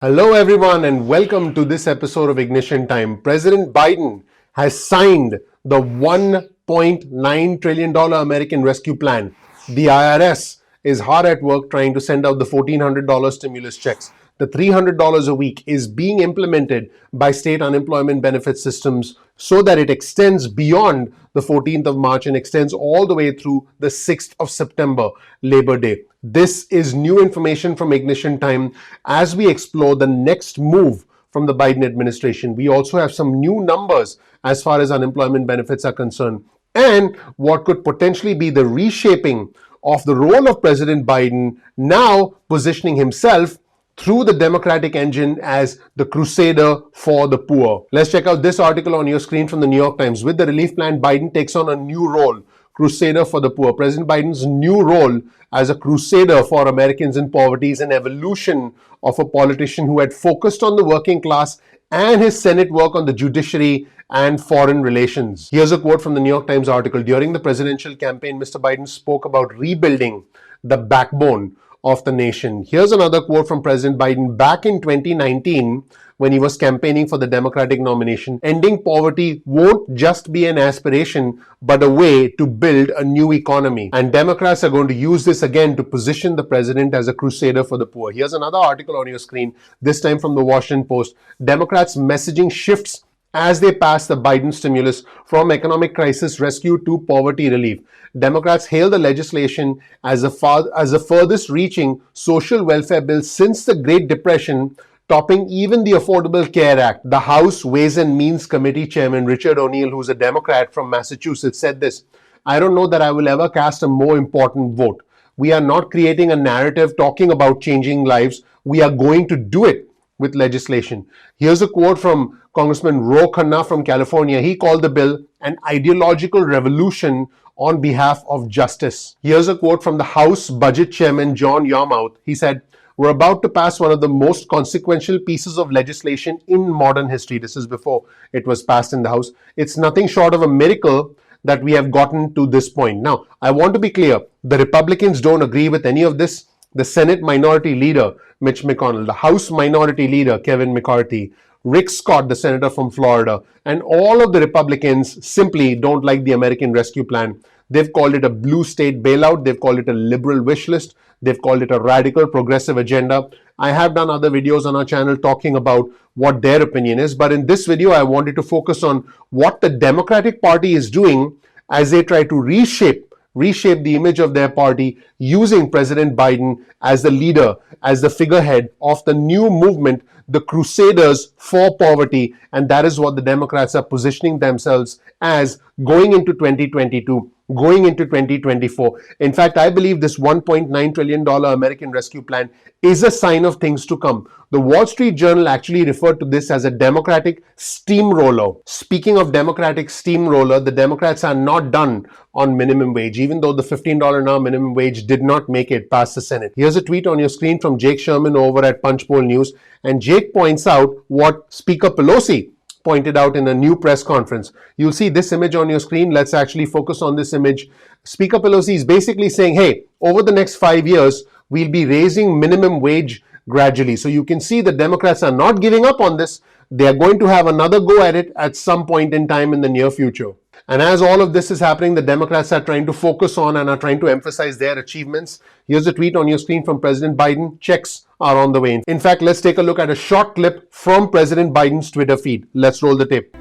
Hello, everyone, and welcome to this episode of Ignition Time. President Biden has signed the $1.9 trillion American Rescue Plan. The IRS is hard at work trying to send out the $1,400 stimulus checks. The $300 a week is being implemented by state unemployment benefit systems so that it extends beyond the 14th of March and extends all the way through the 6th of September, Labor Day. This is new information from Ignition Time as we explore the next move from the Biden administration. We also have some new numbers as far as unemployment benefits are concerned and what could potentially be the reshaping of the role of President Biden, now positioning himself through the Democratic engine as the Crusader for the poor. Let's check out this article on your screen from the New York Times. With the relief plan, Biden takes on a new role, Crusader for the poor. President Biden's new role as a crusader for Americans in poverty is an evolution of a politician who had focused on the working class and his Senate work on the judiciary and foreign relations. Here's a quote from the New York Times article. During the presidential campaign, Mr. Biden spoke about rebuilding the backbone of the nation. Here's another quote from President Biden back in 2019 when he was campaigning for the Democratic nomination. Ending poverty won't just be an aspiration, but a way to build a new economy. And Democrats are going to use this again to position the president as a crusader for the poor. Here's another article on your screen, this time from the Washington Post. Democrats' messaging shifts as they pass the Biden stimulus from economic crisis rescue to poverty relief. Democrats hail the legislation as the furthest reaching social welfare bill since the Great Depression, topping even the Affordable Care Act. The House Ways and Means Committee Chairman Richard O'Neill, who's a Democrat from Massachusetts, said this: "I don't know that I will ever cast a more important vote. We are not creating a narrative talking about changing lives. We are going to do it with legislation." Here's a quote from Congressman Ro Khanna from California. He called the bill an ideological revolution on behalf of justice. Here's a quote from the House Budget Chairman John Yarmouth. He said, "We're about to pass one of the most consequential pieces of legislation in modern history." This is before it was passed in the House. "It's nothing short of a miracle that we have gotten to this point." Now, I want to be clear. The Republicans don't agree with any of this. The Senate Minority Leader, Mitch McConnell, the House Minority Leader, Kevin McCarthy, Rick Scott, the senator from Florida, and all of the Republicans simply don't like the American Rescue Plan. They've called it a blue state bailout. They've called it a liberal wish list. They've called it a radical progressive agenda. I have done other videos on our channel talking about what their opinion is, but in this video, I wanted to focus on what the Democratic Party is doing as they try to reshape the image of their party using President Biden as the leader, as the figurehead of the new movement, the Crusaders for Poverty. And that is what the Democrats are positioning themselves as going into 2022, going into 2024. In fact, I believe this $1.9 trillion American Rescue Plan is a sign of things to come. The Wall Street Journal actually referred to this as a Democratic steamroller. Speaking of Democratic steamroller, the Democrats are not done on minimum wage, even though the $15 an hour minimum wage did not make it past the Senate. Here's a tweet on your screen from Jake Sherman over at Punchbowl News. And Jake points out what Speaker Pelosi pointed out in a new press conference. You'll see this image on your screen. Let's actually focus on this image. Speaker Pelosi is basically saying, hey, over the next 5 years, we'll be raising minimum wage gradually. So you can see the Democrats are not giving up on this. They are going to have another go at it at some point in time in the near future. And as all of this is happening, the Democrats are trying to focus on and are trying to emphasize their achievements. Here's a tweet on your screen from President Biden. Checks are on the way. In fact, let's take a look at a short clip from President Biden's Twitter feed. Let's roll the tape.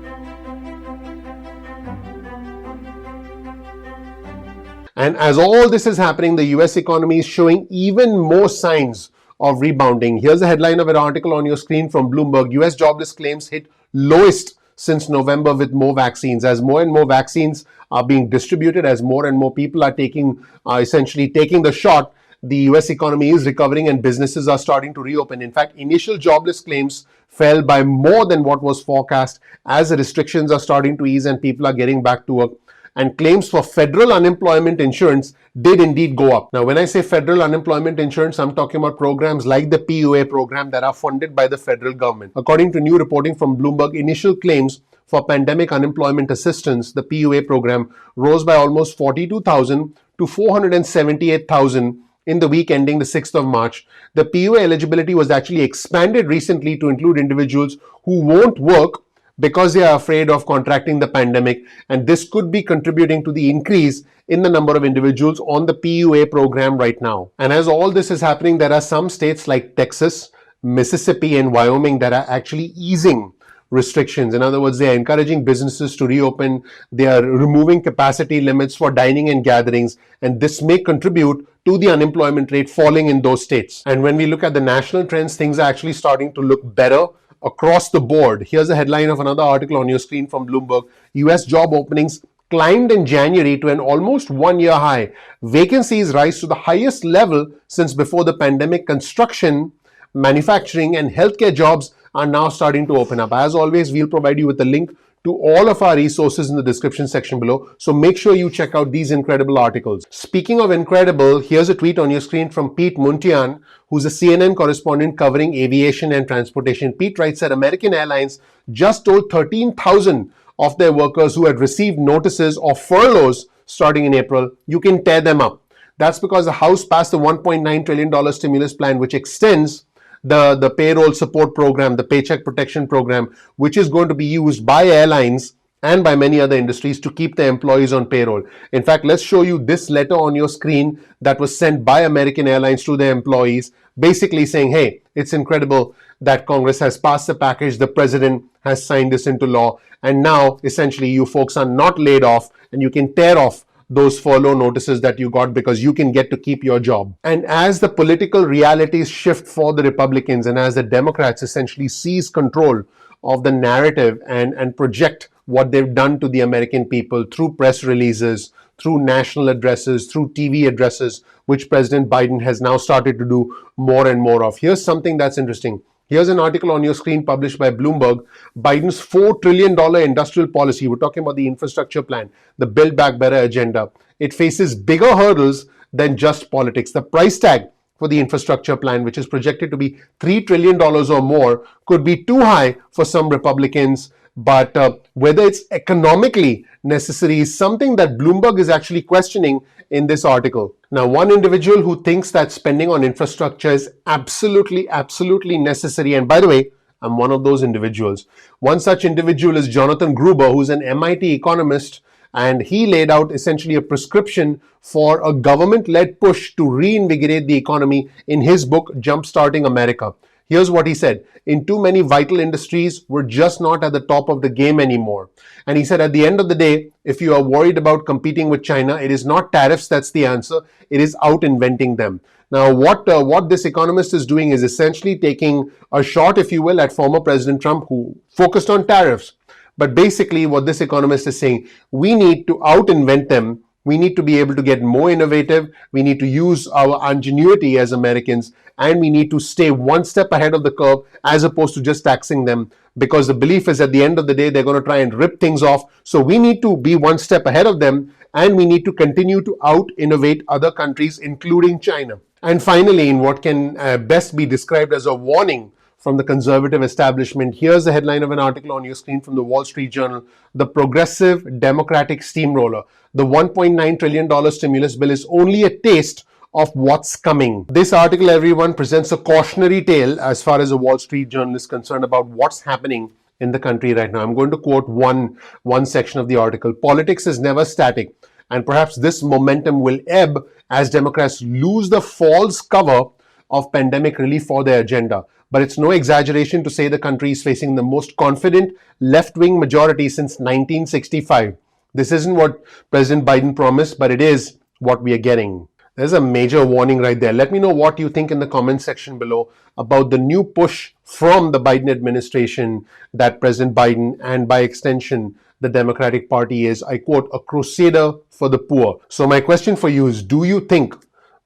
And as all this is happening, the US economy is showing even more signs of rebounding. Here's a headline of an article on your screen from Bloomberg. U.S. jobless claims hit lowest since November with more vaccines. As more and more vaccines are being distributed, as more and more people are essentially taking the shot, the US economy is recovering and businesses are starting to reopen. In fact, initial jobless claims fell by more than what was forecast as the restrictions are starting to ease and people are getting back to work. And claims for federal unemployment insurance did indeed go up. Now, when I say federal unemployment insurance, I'm talking about programs like the PUA program that are funded by the federal government. According to new reporting from Bloomberg, initial claims for pandemic unemployment assistance, the PUA program, rose by almost 42,000 to 478,000 in the week ending the 6th of March. The PUA eligibility was actually expanded recently to include individuals who won't work because they are afraid of contracting the pandemic, and this could be contributing to the increase in the number of individuals on the PUA program right now. And as all this is happening, there are some states like Texas, Mississippi, and Wyoming that are actually easing restrictions. In other words, they are encouraging businesses to reopen. They are removing capacity limits for dining and gatherings, and this may contribute to the unemployment rate falling in those states. And when we look at the national trends, things are actually starting to look better across the board. Here's a headline of another article on your screen from Bloomberg. U.S. job openings climbed in January to an almost one-year high. Vacancies rise to the highest level since before the pandemic. Construction, manufacturing, and healthcare jobs are now starting to open up. As always, we'll provide you with a link to all of our resources in the description section below. So make sure you check out these incredible articles. Speaking of incredible, here's a tweet on your screen from Pete Muntian, who's a CNN correspondent covering aviation and transportation. Pete writes that American Airlines just told 13,000 of their workers who had received notices of furloughs starting in April, you can tear them up. That's because the House passed the $1.9 trillion stimulus plan, which extends the payroll support program, the paycheck protection program, which is going to be used by airlines and by many other industries to keep their employees on payroll. In fact, let's show you this letter on your screen that was sent by American Airlines to their employees, basically saying, hey, it's incredible that Congress has passed the package, the president has signed this into law, and now essentially you folks are not laid off and you can tear off those furlough notices that you got because you can get to keep your job. And as the political realities shift for the Republicans and as the Democrats essentially seize control of the narrative and project what they've done to the American people through press releases, through national addresses, through TV addresses, which President Biden has now started to do more and more of. Here's something that's interesting. Here's an article on your screen published by Bloomberg. Biden's $4 trillion industrial policy, we're talking about the infrastructure plan, the Build Back Better agenda. It faces bigger hurdles than just politics. The price tag for the infrastructure plan, which is projected to be $3 trillion or more, could be too high for some Republicans. But whether it's economically necessary is something that Bloomberg is actually questioning in this article. Now, one individual who thinks that spending on infrastructure is absolutely necessary, and by the way, I'm one of those individuals. One such individual is Jonathan Gruber, who's an MIT economist, and he laid out essentially a prescription for a government-led push to reinvigorate the economy in his book, Jumpstarting America. Here's what he said. In too many vital industries, we're just not at the top of the game anymore. And he said, at the end of the day, if you are worried about competing with China, it is not tariffs that's the answer. It is out-inventing them. Now, what this economist is doing is essentially taking a shot, if you will, at former President Trump, who focused on tariffs. But basically, what this economist is saying, we need to out-invent them. We need to be able to get more innovative. We need to use our ingenuity as Americans, and we need to stay one step ahead of the curve as opposed to just taxing them, because the belief is at the end of the day, they're going to try and rip things off. So we need to be one step ahead of them, and we need to continue to out-innovate other countries, including China. And finally, in what can best be described as a warning from the conservative establishment, here's the headline of an article on your screen from the Wall Street Journal. The progressive Democratic Steamroller. The $1.9 trillion stimulus bill is only a taste of what's coming. This article, everyone, presents a cautionary tale as far as the Wall Street Journal is concerned about what's happening in the country right now. I'm going to quote one section of the article. Politics is never static, and perhaps this momentum will ebb as Democrats lose the false cover of pandemic relief for their agenda. But it's no exaggeration to say the country is facing the most confident left-wing majority since 1965. This isn't what President Biden promised, but it is what we are getting. There's a major warning right there. Let me know what you think in the comment section below about the new push from the Biden administration that President Biden and by extension the Democratic Party is, I quote, a crusader for the poor. So my question for you is, do you think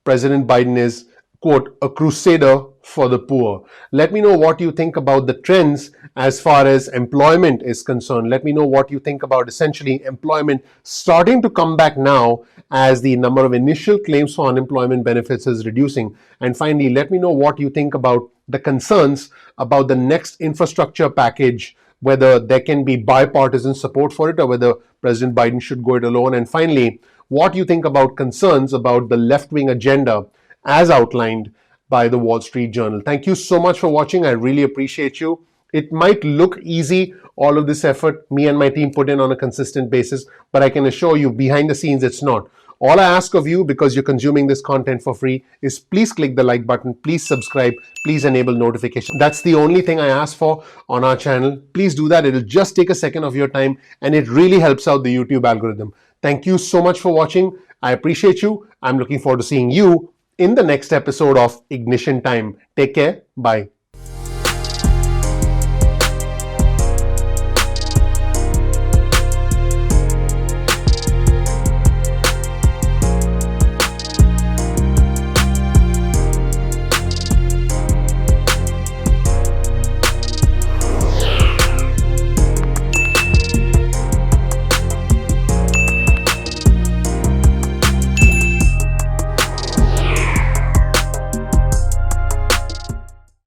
President Biden is, quote, a crusader for the poor? Let me know what you think about the trends as far as employment is concerned. Let me know what you think about essentially employment starting to come back now as the number of initial claims for unemployment benefits is reducing. And finally, let me know what you think about the concerns about the next infrastructure package, whether there can be bipartisan support for it or whether President Biden should go it alone. And finally, what you think about concerns about the left-wing agenda as outlined by the Wall Street Journal. Thank you so much for watching. I really appreciate you. It might look easy, all of this effort me and my team put in on a consistent basis, but I can assure you behind the scenes it's not. All I ask of you, because you're consuming this content for free, is please click the like button, please subscribe, please enable notifications. That's the only thing I ask for on our channel. Please do that. It'll just take a second of your time and it really helps out the YouTube algorithm. Thank you so much for watching. I appreciate you. I'm looking forward to seeing you in the next episode of Ignition Time. Take care. Bye.